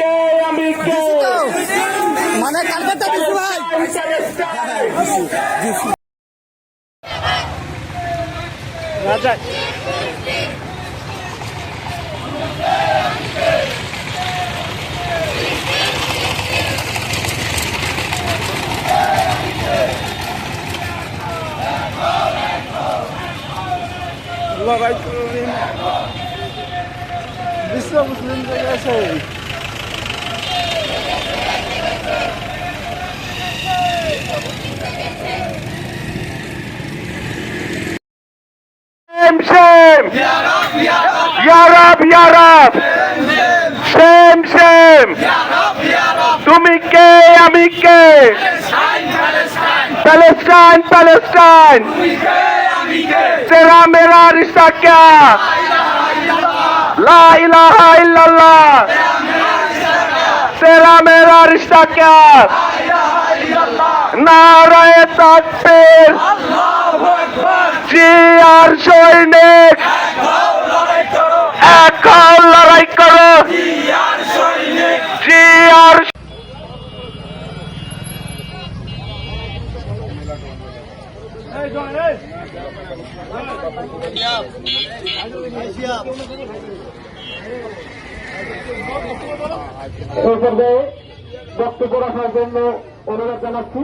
কে আমি কে মানে কালকাতা দিছি ভাই রাজা লড়াই করলেন বিশ্ব মুসলিম আছে shame ya rab shame তুমি কে আমি কে Palestine तेरा मेरा रिश्ता क्या ला इलाहा इल्लल्लाह तेरा मेरा रिश्ता क्या नाराए ताकबीर জিয়ার সৈনিক এক হও লড়াই করো জিয়ার এই পর্যায়ে বক্তব্য রাখার জন্য অনুরোধ জানাচ্ছি